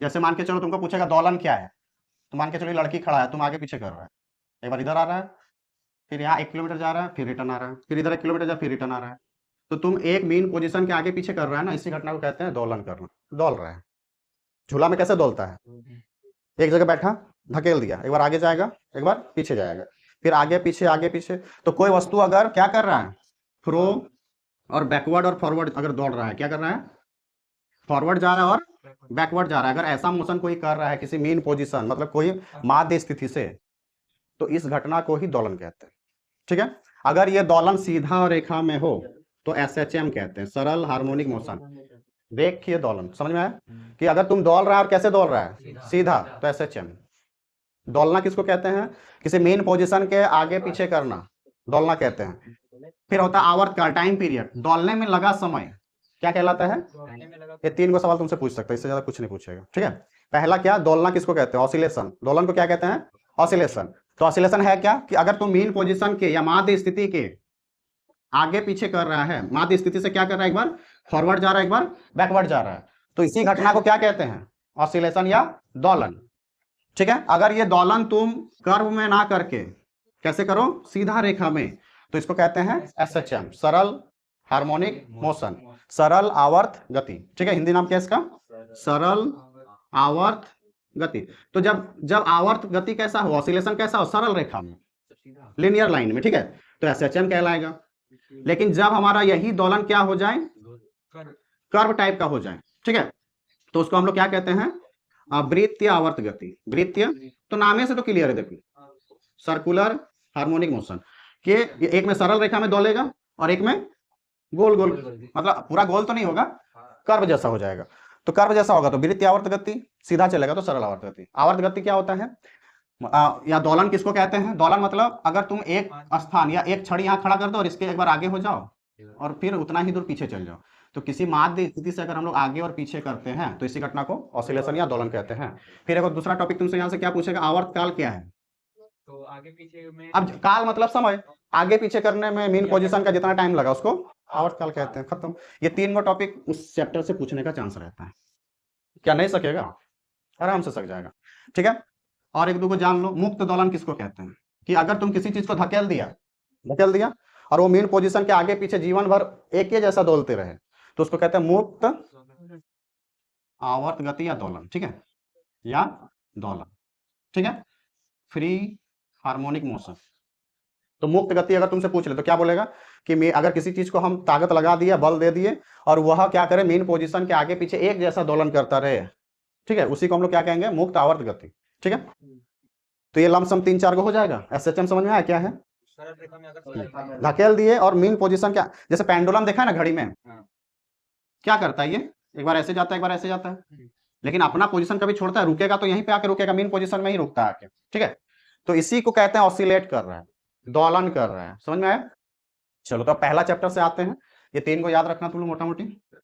जैसे मान के चलो तुमको पूछेगा दोलन क्या है, तो मान के चलो लड़की खड़ा है, तुम आगे पीछे कर रहा है, एक बार इधर आ रहा है, फिर यहाँ 1 किलोमीटर जा रहा है, फिर रिटर्न आ रहा है, फिर इधर 1 किलोमीटर जा फिर रिटर्न आ रहा है। तो तुम एक मीन पोजीशन के आगे पीछे कर रहा है ना, इसी घटना को कहते हैं दोलन करना। दौल रहा है। झूला में कैसे दौलता है? एक जगह बैठा, धकेल दिया, एक बार आगे जाएगा, एक बार पीछे जाएगा, फिर आगे पीछे। तो कोई वस्तु अगर क्या कर रहा है? फ्रो और बैकवर्ड और फॉरवर्ड अगर दौड़ रहा है, क्या कर रहा है? फॉरवर्ड जा रहा है और बैकवर्ड जा रहा है। अगर ऐसा मोशन कोई कर रहा है किसी मीन पोजीशन, मतलब कोई माध्य स्थिति से, तो इस घटना को ही दोलन कहते हैं, ठीक है। अगर ये दोलन सीधा रेखा में हो तो SHM कहते हैं, सरल हार्मोनिक मोशन। देखिए दोलन समझ में आया कि अगर तुम दौड़ रहा है और कैसे दौड़ रहा है? सीधा, तो SHM। दौलना किसको कहते हैं? किसी मेन पोजीशन के आगे पीछे करना, दौलना कहते हैं। फिर होता है आवर्तकाल, टाइम पीरियड, दौलने में लगा समय क्या कहलाता है? ये 3 गो सवाल तुमसे पूछ सकते हैं, इससे ज्यादा कुछ नहीं पूछेगा, ठीक है। पहला क्या? दौलना किसको कहते हैं? ऑसिलेशन। दोलन को क्या कहते हैं? ऑसिलेशन। तो ऑसिलेशन है क्या कि अगर तुम मेन पोजीशन के या माध्य स्थिति के आगे पीछे कर रहा है, माध्य स्थिति से क्या कर रहा है? एक बार फॉरवर्ड जा रहा है, एक बार बैकवर्ड जा रहा है, तो इसी घटना को क्या कहते हैं? ऑसिलेशन या दोलन, ठीक है। अगर ये दोलन तुम कर्व में ना करके कैसे करो? सीधा रेखा में, तो इसको कहते हैं SHM, सरल हार्मोनिक मोशन, सरल आवर्त गति, ठीक है। हिंदी नाम क्या है इसका? सरल आवर्त गति। तो जब जब आवर्त गति कैसा हो, ऑसिलेशन कैसा हो, सरल रेखा में, तो सीधा लिनियर लाइन में, ठीक है, तो एसएचएम कहलाएगा। लेकिन जब हमारा यही दोलन क्या हो जाए, कर्व टाइप का हो जाए, ठीक है, तो उसको हम लोग क्या कहते हैं, वृत्तीय आवर्त गति। वृत्तीय, तो नामे से तो क्लियर है, देखिए सर्कुलर हार्मोनिक मोशन कि एक में सरल रेखा में दौड़ेगा और एक में गोल गोल, मतलब पूरा गोल तो नहीं होगा, कर्व जैसा हो जाएगा। तो कर्व जैसा होगा तो वृत्तीय आवर्त गति, सीधा चलेगा तो सरल आवर्त गति। आवर्त गति क्या होता है, या दोलन किसको कहते हैं, दोलन मतलब अगर तुम एक स्थान या एक छड़ी यहाँ खड़ा कर दो और इसके एक बार आगे हो जाओ और फिर उतना ही दूर पीछे चल जाओ, तो किसी माध्य स्थिति से अगर हम लोग आगे और पीछे करते हैं तो इसी घटना को ऑसिलेशन या दोलन कहते हैं। फिर एक दूसरा टॉपिक तुमसे यहाँ से क्या पूछेगा, आवर्त काल क्या है। तो आगे पीछे में अब काल मतलब समय, आगे पीछे करने में मीन पोजीशन का जितना टाइम लगा उसको आवर्त काल कहते हैं, खत्म। ये तीन गो टॉपिक उस चैप्टर से पूछने का चांस रहता है। क्या नहीं सकेगा, आराम से सक जाएगा, ठीक है। और एक दो को जान लो, मुक्त दोलन किसको कहते हैं, कि अगर तुम किसी चीज को धकेल दिया और वो मीन पोजीशन के आगे पीछे जीवन भर एक ही जैसा डोलते रहे तो उसको कहते हैं मुक्त आवर्त गति या दोलन, ठीक है, या दोलन, ठीक है, फ्री हार्मोनिक मोशन। तो मुक्त गति अगर तुमसे पूछ ले तो क्या बोलेगा कि अगर किसी चीज को हम ताकत लगा दिए, बल दे दिए और वह क्या करे, मीन पोजीशन के आगे पीछे एक जैसा दोलन करता रहे, ठीक है, उसी को हम लोग क्या कहेंगे, मुक्त आवर्त गति, ठीक है। तो ये लमसम 3-4 को हो जाएगा। एसएचएम समझ में आया क्या है, सरल रेखा में अगर धकेल दिए और मीन पोजीशन क्या, जैसे पेंडुलम देखा है ना घड़ी में, क्या करता है, ये एक बार ऐसे जाता है एक बार ऐसे जाता है, लेकिन अपना पोजीशन कभी छोड़ता है, रुकेगा तो यहीं पे आके रुकेगा, मीन पोजीशन में ही रुकता है आके, ठीक है। तो इसी को कहते हैं ऑसिलेट कर रहा है, दोलन कर रहा है, समझ में आया। चलो तो पहला चैप्टर से आते हैं, ये तीन को याद रखना तुम लोग मोटा मोटी।